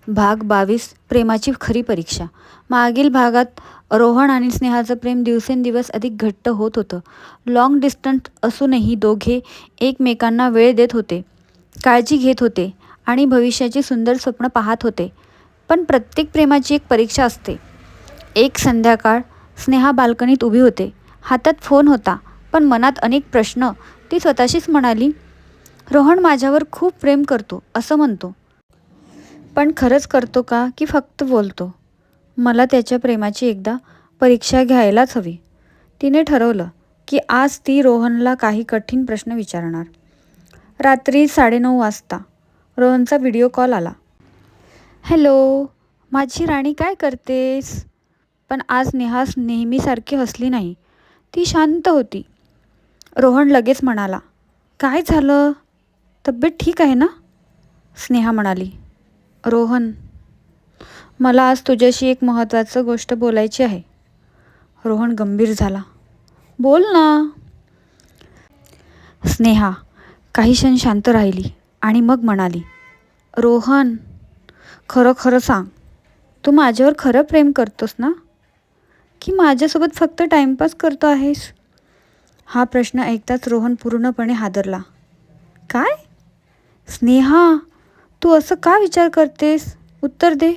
भाग 22 प्रेमाची खरी परीक्षा. मागील भागात रोहन आणि स्नेहाचं प्रेम दिवसेंदिवस अधिक घट्ट होत होतं. लाँग डिस्टन्स असूनही दोघे एकमेकांना वेळ देत होते, काळजी घेत होते आणि भविष्याची सुंदर स्वप्न पाहत होते. पण प्रत्येक प्रेमाची एक परीक्षा असते. एक संध्याकाळ स्नेहा बाल्कनीत उभी होते. हातात फोन होता, पण मनात अनेक प्रश्न. ती स्वतःशीच म्हणाली, रोहन माझ्यावर खूप प्रेम करतो असं म्हणतो, पण खरंच करतो का की फक्त बोलतो? मला त्याच्या प्रेमाची एकदा परीक्षा घ्यायलाच हवी. तिने ठरवलं की आज ती रोहनला काही कठीण प्रश्न विचारणार. रात्री 9:30 वाजता रोहनचा व्हिडिओ कॉल आला. हॅलो, माझी राणी काय करतेस? पण आज नेहा नेहमीसारखी हसली नाही. ती शांत होती. रोहन लगेच म्हणाला, काय झालं? तब्येत ठीक आहे ना? स्नेहा म्हणाली, रोहन, मला आज तुझ्याशी एक महत्त्वाची गोष्ट बोलायची आहे. रोहन गंभीर झाला. बोल ना. स्नेहा काही क्षण शांत राहिली आणि मग म्हणाली, रोहन, खरं खरं सांग, तू माझ्यावर खरं प्रेम करतोस ना, की माझ्यासोबत फक्त टाइमपास करतो आहेस? हा प्रश्न ऐकताच रोहन पूर्णपणे हादरला. काय? स्नेहा, तू असं का विचार करतेस? उत्तर दे.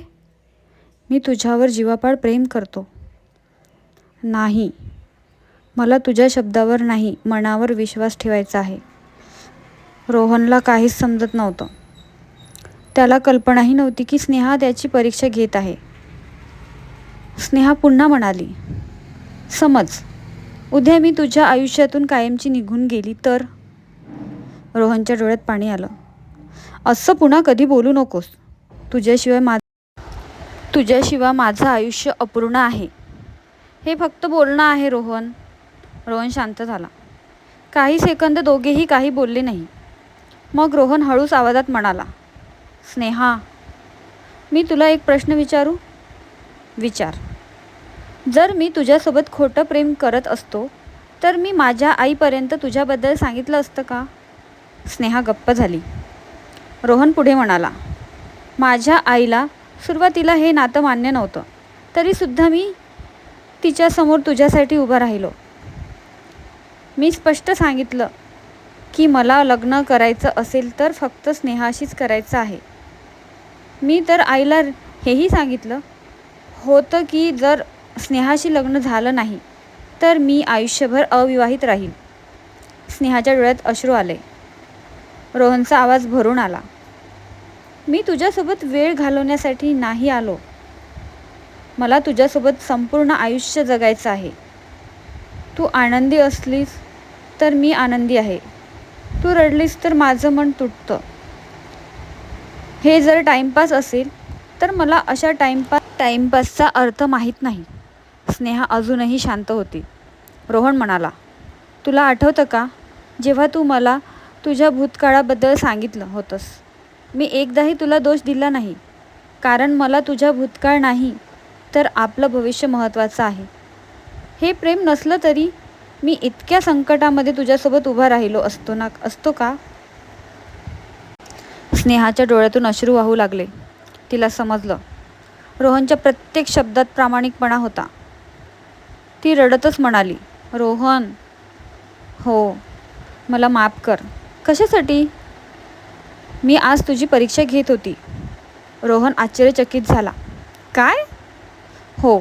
मी तुझ्यावर जीवापाड प्रेम करतो. नाही, मला तुझ्या शब्दावर नाही, मनावर विश्वास ठेवायचा आहे. रोहनला काहीच समजत नव्हतं. त्याला कल्पनाही नव्हती की स्नेहा त्याची परीक्षा घेत आहे. स्नेहा पुन्हा म्हणाली, समज, उद्या मी तुझ्या आयुष्यातून कायमची निघून गेली तर? रोहनच्या डोळ्यात पाणी आलं. असं पुन्हा कधी बोलू नकोस. तुझ्याशिवाय माझं आयुष्य अपूर्ण आहे. हे फक्त बोलणं आहे रोहन. रोहन शांत झाला. काही सेकंद दोघेही काही बोलले नाही. मग रोहन हळूच आवाजात म्हणाला, स्नेहा, मी तुला एक प्रश्न विचारू? विचार. जर मी तुझ्यासोबत खोटं प्रेम करत असतो तर मी माझ्या आईपर्यंत तुझ्याबद्दल सांगितलं असतं का? स्नेहा गप्प झाली. रोहन पुढे म्हणाला, माझ्या आईला सुरुवातीला हे नातं मान्य नव्हतं, तरीसुद्धा मी तिच्यासमोर तुझ्यासाठी उभा राहिलो. मी स्पष्ट सांगितलं की मला लग्न करायचं असेल तर फक्त स्नेहाशीच करायचं आहे. मी तर आईला हेही सांगितलं होतं की जर स्नेहाशी लग्न झालं नाही तर मी आयुष्यभर अविवाहित राहील. स्नेहाच्या डोळ्यात अश्रू आले. रोहनचा आवाज भरून आला, मी तुझ्यासोबत वेळ घालवण्यासाठी नाही आलो. मला तुझ्यासोबत संपूर्ण आयुष्य जगायचं आहे. तू आनंदी असलीस तर मी आनंदी आहे. तू रडलीस तर माझं मन तुटतं. हे जर टाइमपास असेल तर मला अशा टाइमपासचा अर्थ माहीत नाही. स्नेहा अजूनही शांत होती. रोहन म्हणाला, तुला आठवतं का जेव्हा तू मला तुझ्या भूतकाळाबद्दल सांगितलं होतंस? मी एकदाही तुला दोष दिला नाही, कारण मला तुझ्या भूतकाळ नाही तर आपलं भविष्य महत्त्वाचं आहे. हे प्रेम नसलं तरी मी इतक्या संकटामध्ये तुझ्यासोबत उभा राहिलो असतो का? स्नेहाच्या डोळ्यातून अश्रू वाहू लागले. तिला समजलं, रोहनच्या प्रत्येक शब्दात प्रामाणिकपणा होता. ती रडतच म्हणाली, रोहन, हो, मला माफ कर. कशासाठी? मी आज तुझी परीक्षा घेत होती. रोहन आश्चर्यचकित झाला. काय? हो,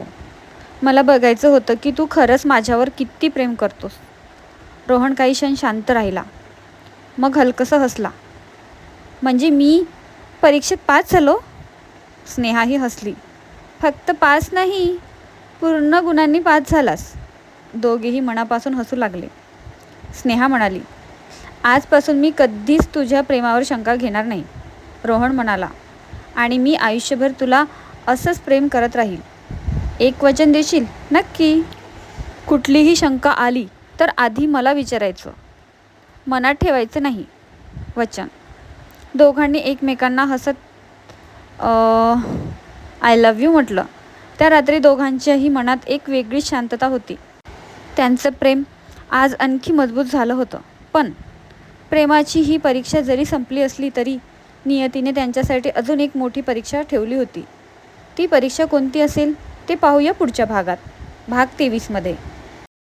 मला बघायचं होतं की तू खरंच माझ्यावर किती प्रेम करतोस. रोहन काही क्षण शांत राहिला. मग हलकंसं हसला. म्हणजे मी परीक्षेत पास झालो? स्नेहाही हसली. फक्त पास नाही, पूर्ण गुणांनी पास झालास. दोघेही मनापासून हसू लागले. स्नेहा म्हणाली, आजपासून मी कधीच तुझ्या प्रेमावर शंका घेणार नाही. रोहन म्हणाला, आणि मी आयुष्यभर तुला असंच प्रेम करत राहील. एक वचन देशील? नक्की. कुठलीही शंका आली तर आधी मला विचारायचं, मनात ठेवायचं नाही. वचन. दोघांनी एकमेकांना हसत आय लव्ह यू म्हटलं. त्या रात्री दोघांच्याही मनात एक वेगळीच शांतता होती. त्यांचं प्रेम आज आणखी मजबूत झालं होतं. पण प्रेमाची ही परीक्षा जरी संपली असली तरी नियतीने त्यांच्यासाठी अजून एक मोठी परीक्षा ठेवली होती. ती परीक्षा कोणती असेल ते पाहूया पुढच्या भागात. भाग 23 मध्ये.